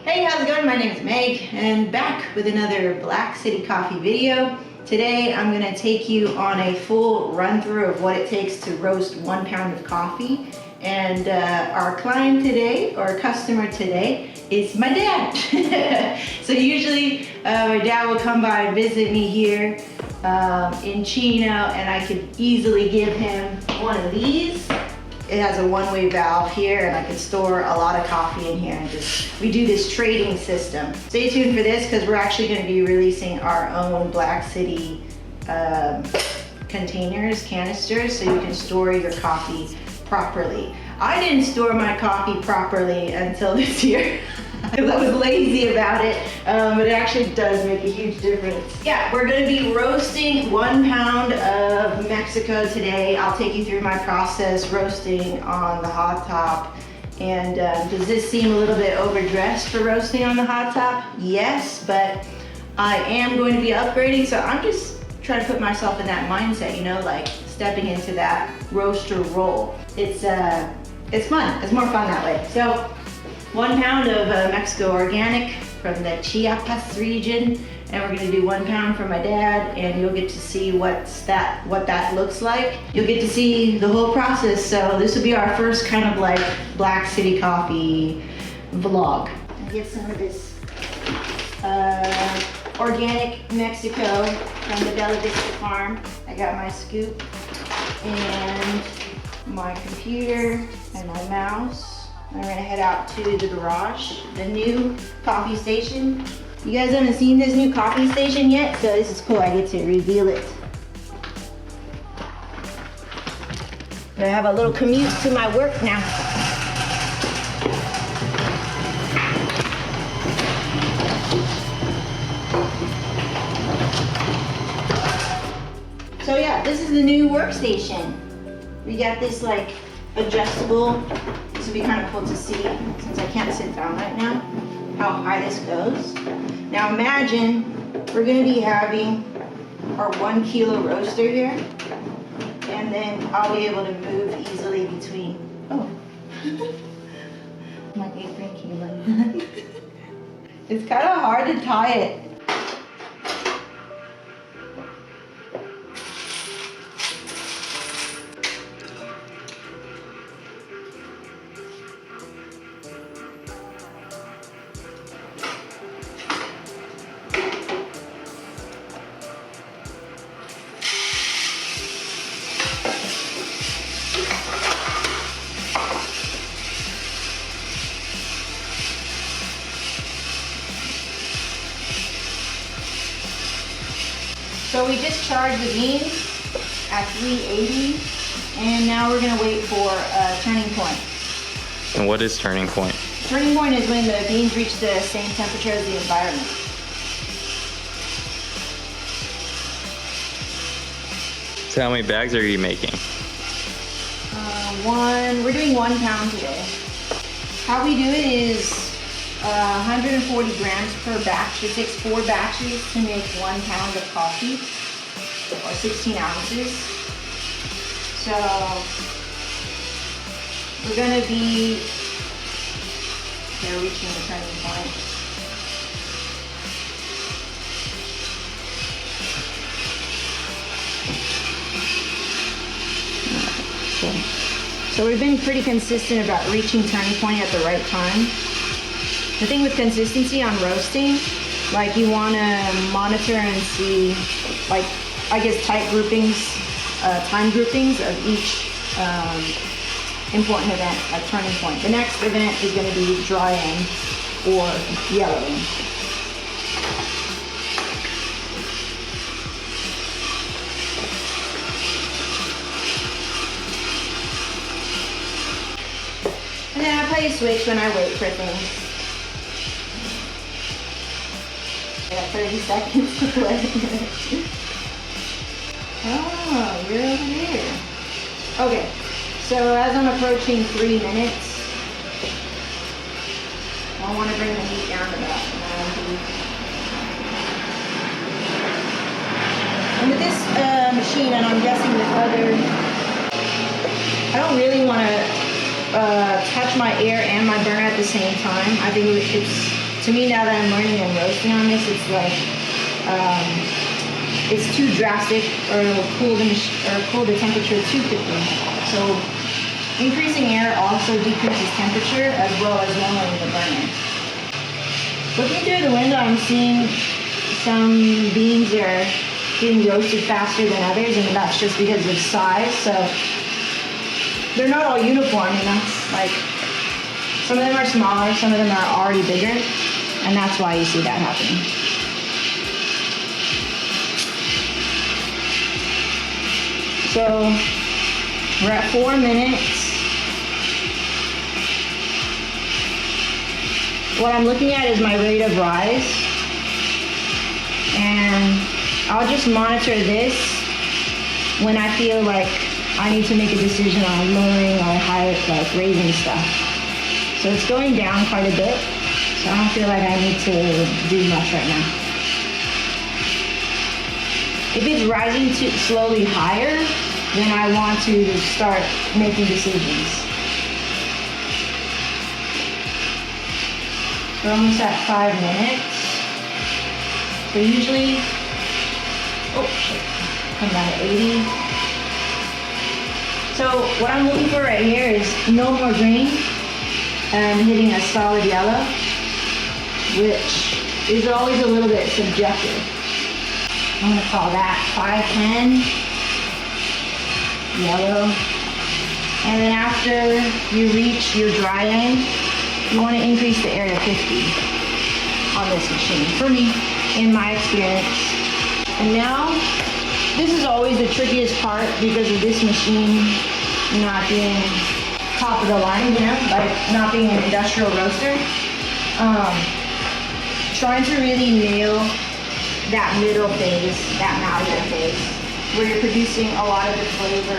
Hey, how's it going? My name is Meg and back with another Blkcity coffee video. Today I'm going to take you on a full run through of what it takes to roast 1 pound of coffee. And our client today, or customer today, is my dad. So usually my dad will come by and visit me here in Chino, and I could easily give him one of these. It has a one-way valve here, and I can store a lot of coffee in here, and we do this trading system. Stay tuned for this because we're actually going to be releasing our own Blkcity containers, canisters, so you can store your coffee properly. I didn't store my coffee properly until this year. Because I was lazy about it, but it actually does make a huge difference. Yeah, we're gonna be roasting 1 pound of Mexico today. I'll take you through my process roasting on the Hottop. And does this seem a little bit overdressed for roasting on the Hottop? Yes, but I am going to be upgrading, so I'm just trying to put myself in that mindset, you know, like stepping into that roaster role. It's fun, it's more fun that way. So 1 pound of Mexico organic from the Chiapas region, and we're gonna do 1 pound for my dad, and you'll get to see what that looks like. You'll get to see the whole process, so this will be our first kind of like Blkcity coffee vlog. I'll get some of this organic Mexico from the Blkcity farm. I got my scoop and my computer and my mouse. I'm gonna head out to the garage, the new coffee station. You guys haven't seen this new coffee station yet, so this is cool. I get to reveal it. I have a little commute to my work now. So yeah, this is the new workstation. We got this like adjustable. This would be kind of cool to see, since I can't sit down right now, how high this goes. Now imagine we're going to be having our 1 kilo roaster here, and then I'll be able to move easily between. Oh, my apron came undone. It's kind of hard to tie it. So we discharged the beans at 380, and now we're gonna wait for a turning point. And what is turning point? Turning point is when the beans reach the same temperature as the environment. So how many bags are you making? We're doing 1 pound today. How we do it is 140 grams per batch. It takes 4 batches to make 1 pound of coffee, or 16 ounces. So we're gonna be, they're reaching the turning point. So we've been pretty consistent about reaching turning point at the right time. The thing with consistency on roasting, like you want to monitor and see, like, I guess time groupings of each important event, like turning point. The next event is going to be drying or yellowing. And then I play a switch when I wait for things. I got 30 seconds to play. Oh, you're over there. Okay, so as I'm approaching 3 minutes, I want to bring the heat down to about 90. And with this machine, and I'm guessing with other, I don't really want to touch my air and my burner at the same time. I think it's to me, now that I'm learning and roasting on this, it's like, it's too drastic, or it'll cool the temperature too quickly. So increasing air also decreases temperature as well as lowering the burner. Looking through the window, I'm seeing some beans are getting roasted faster than others, and that's just because of size. So they're not all uniform, you know? Like, some of them are smaller, some of them are already bigger, and that's why you see that happening. So we're at 4 minutes. What I'm looking at is my rate of rise, and I'll just monitor this when I feel like I need to make a decision on lowering or higher, like raising stuff. So it's going down quite a bit, so I don't feel like I need to do much right now. If it's rising too slowly higher, then I want to start making decisions. We're almost at 5 minutes. So usually, oh shit, come down to 80. So what I'm looking for right here is no more green and hitting a solid yellow, which is always a little bit subjective. I'm gonna call that 510, yellow. And then after you reach your dry end, you want to increase the air to 50 on this machine, for me, in my experience. And now, this is always the trickiest part because of this machine not being top of the line, you know, like not being an industrial roaster. Trying to really nail that middle phase, that malleable phase, where you're producing a lot of the flavor,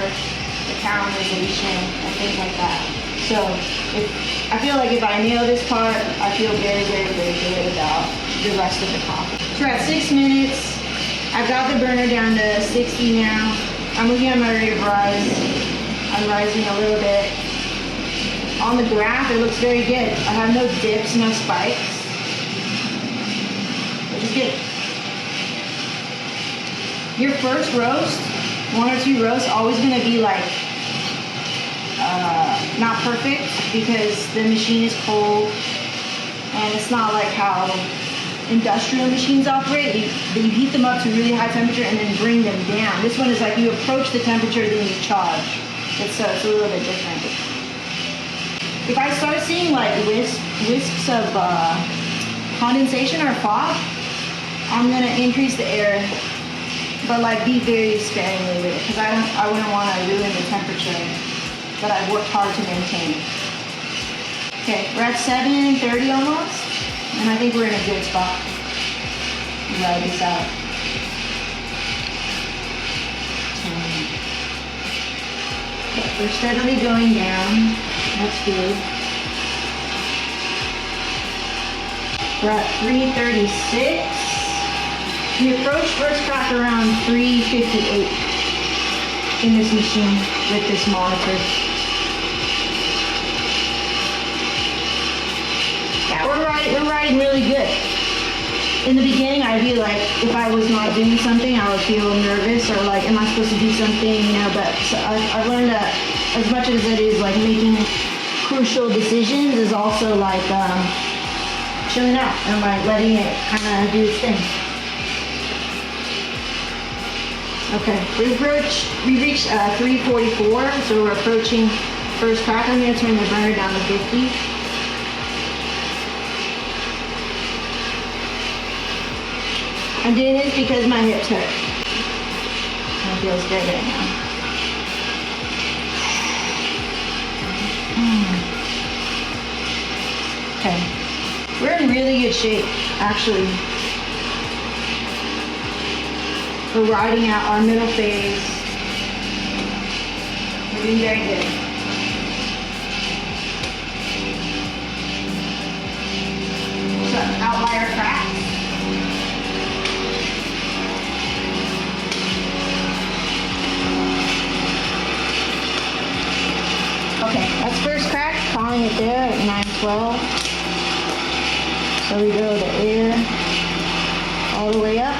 the caramelization, and things like that. So I feel like if I nail this part, I feel very, very, very good about the rest of the coffee. So we're at 6 minutes. I've got the burner down to 60 now. I'm looking at my rate of rise. I'm rising a little bit. On the graph, it looks very good. I have no dips, no spikes, which is good. Your first roast, 1 or 2 roasts, always gonna be like, not perfect because the machine is cold and it's not like how industrial machines operate. You heat them up to really high temperature and then bring them down. This one is like you approach the temperature, then you charge. It's a little bit different. If I start seeing like wisps of condensation or fog, I'm gonna increase the air, but like be very sparingly with it because I wouldn't want to ruin the temperature that I've worked hard to maintain. Okay, we're at 7:30 almost, and I think we're in a good spot. Ride this out. Okay, we're steadily going down. That's good. We're at 3:36. We approach first crack around 3:58 in this machine with this monitor. Yeah, we're riding really good. In the beginning, I'd be like, if I was not doing something, I would feel nervous or like, am I supposed to do something, you know, but so I've learned that as much as it is like making crucial decisions is also like chilling out and like letting it kind of do its thing. Okay, we reached 3:44, so we're approaching first crack. I'm gonna turn the burner down to 50. I'm doing this because my hips hurt. It feels good right now. Okay, we're in really good shape, actually. We're riding out our middle phase. We're doing very good. So, outlier cracks. Okay, that's first crack, calling it there at 9:12. So There we go, the air all the way up.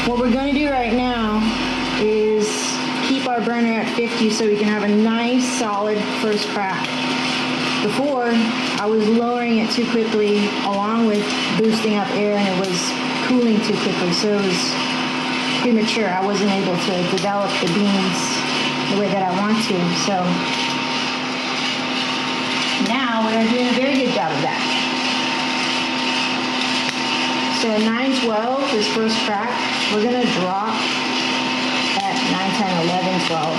What we're gonna do right now is keep our burner at 50 so we can have a nice solid first crack. Before, I was lowering it too quickly along with boosting up air, and it was cooling too quickly, so it was premature. I wasn't able to develop the beans the way that I want to. So now we're doing a very good job of that. So at 9:12, this first crack, we're gonna drop at 9, 10, 11, 12.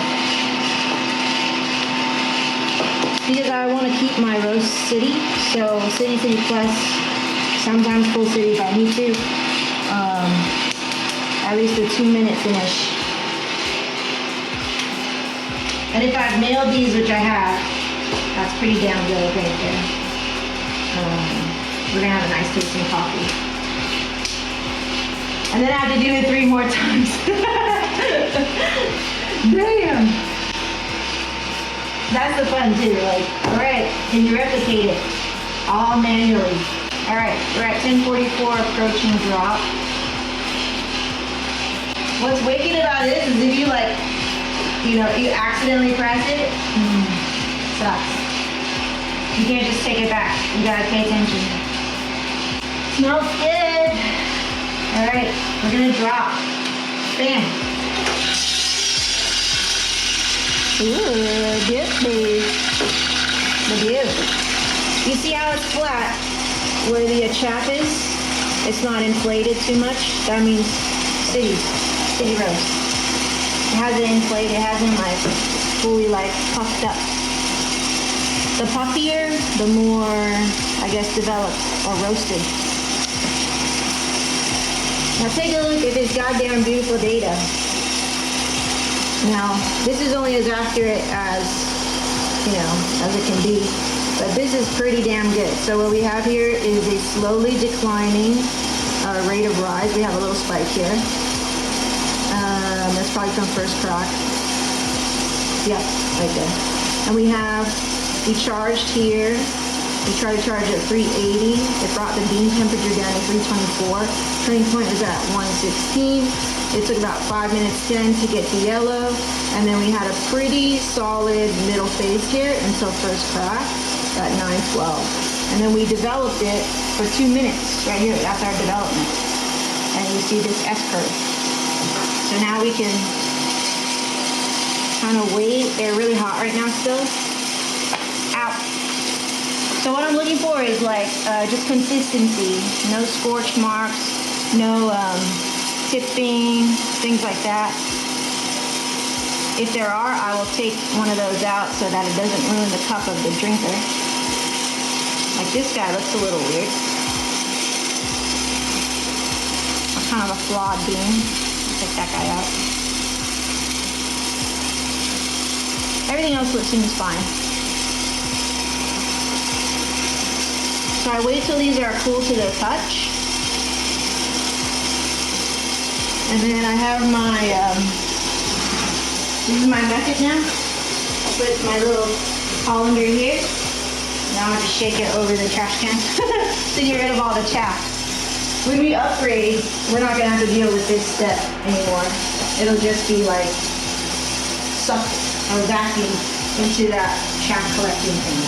Because I want to keep my roast city, so city plus, sometimes full city if I need to. At least a 2-minute finish. And if I've nailed these, which I have, that's pretty damn good right there. We're gonna have a nice tasting coffee. And then I have to do it 3 more times. Damn. That's the fun too, like, all right, can you replicate it? All manually. All right, we're at 10:44, approaching drop. What's wicked about this is if you like, you accidentally press it, sucks. You can't just take it back. You gotta pay attention. Smells good. All right, we're gonna drop. Bam. Ooh, beauty. The view. You see how it's flat where the chaff is? It's not inflated too much. That means city roast. It hasn't inflated, it hasn't like fully like puffed up. The puffier, the more, I guess, developed or roasted. Now take a look at this goddamn beautiful data. Now, this is only as accurate as, as it can be, but this is pretty damn good. So what we have here is a slowly declining rate of rise. We have a little spike here. That's probably from first crack. Yep, right there. And we charged here. We tried to charge at 380. It brought the bean temperature down to 324. Turning point was at 116. It took about 5 minutes 10 to get to yellow, and then we had a pretty solid middle phase here until first crack at 9:12. And then we developed it for 2 minutes right here. That's our development. And you see this S curve. So now we can kind of wait. They're really hot right now still. Ow. So what I'm looking for is like just consistency. No scorch marks, no tipping, things like that. If there are, I will take one of those out so that it doesn't ruin the cup of the drinker. Like this guy looks a little weird. That's kind of a flawed bean. I'll take that guy out. Everything else seems fine. So I wait till these are cool to the touch. And then I have my, this is my method now. I put my little colander here. Now I'm just shake it over the trash can to get rid of all the chaff. When we upgrade, we're not gonna have to deal with this step anymore. It'll just be like sucked or vacuumed into that chaff collecting thing.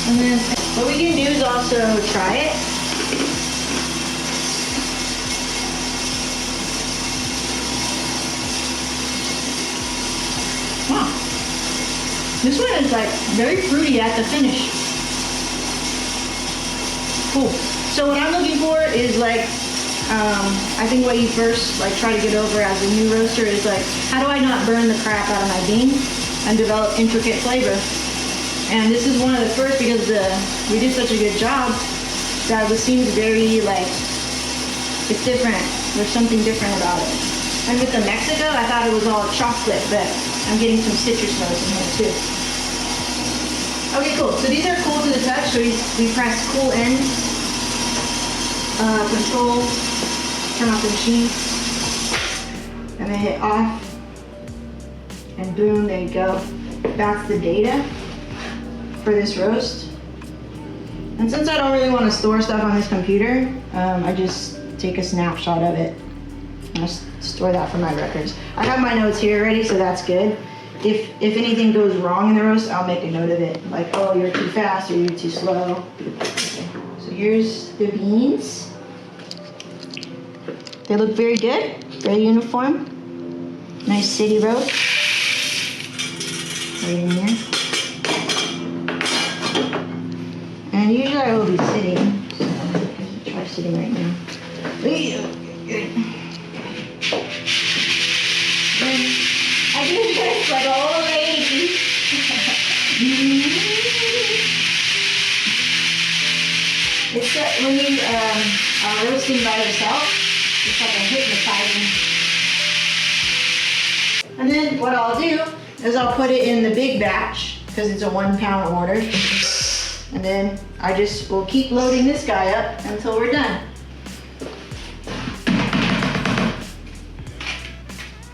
And then what we can do is also try it. Wow. This one is like very fruity at the finish. Cool. So what I'm looking for is like, I think what you first like try to get over as a new roaster is like, how do I not burn the crap out of my bean and develop intricate flavor? And this is one of the first because we did such a good job that it seems very like, it's different. There's something different about it. And with the Mexico, I thought it was all chocolate, but I'm getting some citrus notes in here too. Okay, cool. So these are cool to the touch. So we press cool in, control, turn off the machine, and then hit off, and boom, there you go. that's the data for this roast. And since I don't really want to store stuff on this computer, I just take a snapshot of it. I store that for my records. I have my notes here already, so that's good. If anything goes wrong in the roast, I'll make a note of it. Like, oh, you're too fast or you're too slow. Okay. So here's the beans. They look very good, very uniform. Nice city roast. Right in here. And usually I will be sitting. So I'll try sitting right now. I do this like an old lady. It's when you are roasting by yourself, it's like a hypnotizing. And then what I'll do is I'll put it in the big batch because it's a 1 pound order. And then I just will keep loading this guy up until we're done.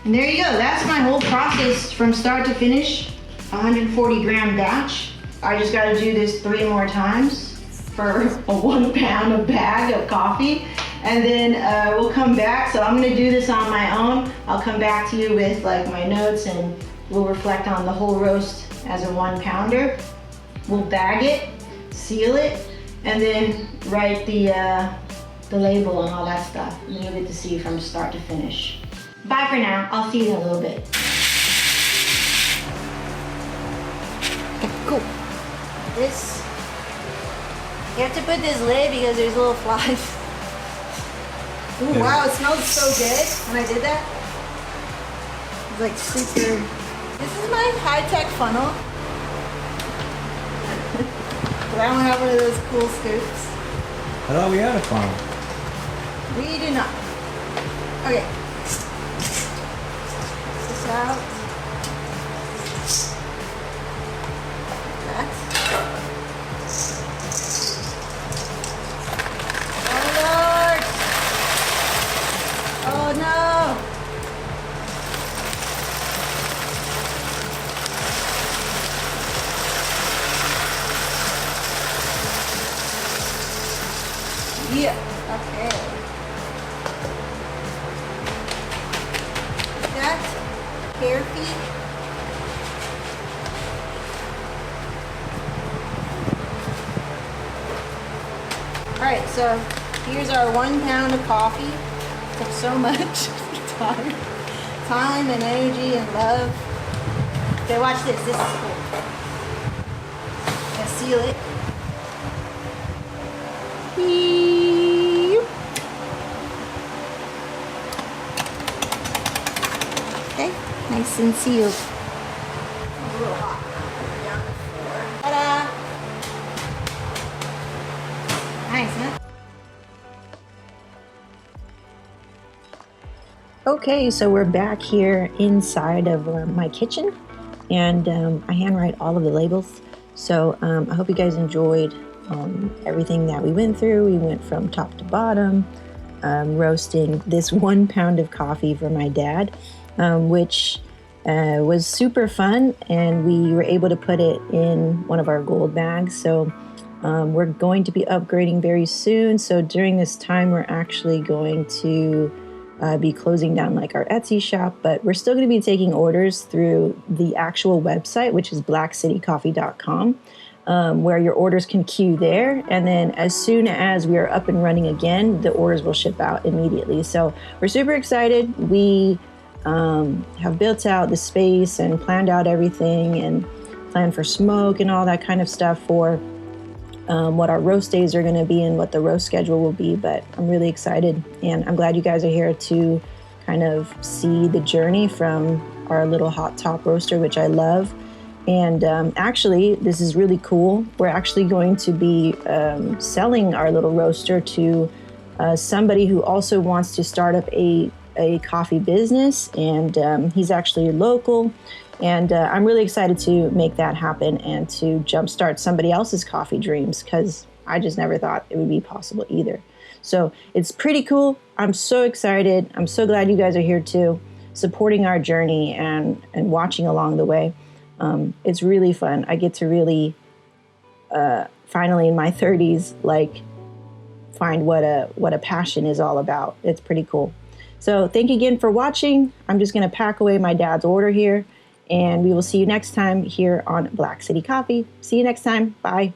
And there you go, that's my whole process from start to finish, 140 gram batch. I just gotta do this 3 more times for a 1 pound of bag of coffee. And then we'll come back, so I'm gonna do this on my own. I'll come back to you with like my notes and we'll reflect on the whole roast as a 1 pounder. We'll bag it, seal it, and then write the label and all that stuff. And you'll get to see from start to finish. Bye for now. I'll see you in a little bit. Okay, cool. This, you have to put this lid because there's little flies. Ooh, yeah. Wow, it smells so good when I did that. It's like super. This is my high-tech funnel. But I don't have one of those cool scoops. I thought we had a funnel. We do not. Okay. Out. That. Oh Lord! Oh no! Yeah. Okay. That. Hair feet. Alright, so here's our 1 pound of coffee. It took so much time and energy and love. Okay, watch this. This is cool. Gonna seal it. Okay. Nice and sealed. A little hot. Ta-da! Nice, huh? Okay, so we're back here inside of my kitchen, and I handwrite all of the labels. So I hope you guys enjoyed everything that we went through. We went from top to bottom, roasting this 1 pound of coffee for my dad, which was super fun, and we were able to put it in one of our gold bags. So we're going to be upgrading very soon. So during this time, we're actually going to be closing down like our Etsy shop, but we're still going to be taking orders through the actual website, which is blkcitycoffee.com, where your orders can queue there. And then as soon as we are up and running again, the orders will ship out immediately. So we're super excited. We have built out the space and planned out everything and planned for smoke and all that kind of stuff for what our roast days are going to be and what the roast schedule will be. But I'm really excited, and I'm glad you guys are here to kind of see the journey from our little Hottop roaster, which I love. And actually, this is really cool. We're actually going to be selling our little roaster to somebody who also wants to start up a coffee business, and he's actually local. And I'm really excited to make that happen and to jumpstart somebody else's coffee dreams, because I just never thought it would be possible either. So it's pretty cool. I'm so excited. I'm so glad you guys are here too, supporting our journey and watching along the way. It's really fun. I get to really, finally in my 30s, like find what a passion is all about. It's pretty cool. So thank you again for watching. I'm just going to pack away my dad's order here, and we will see you next time here on Black City Coffee. See you next time. Bye.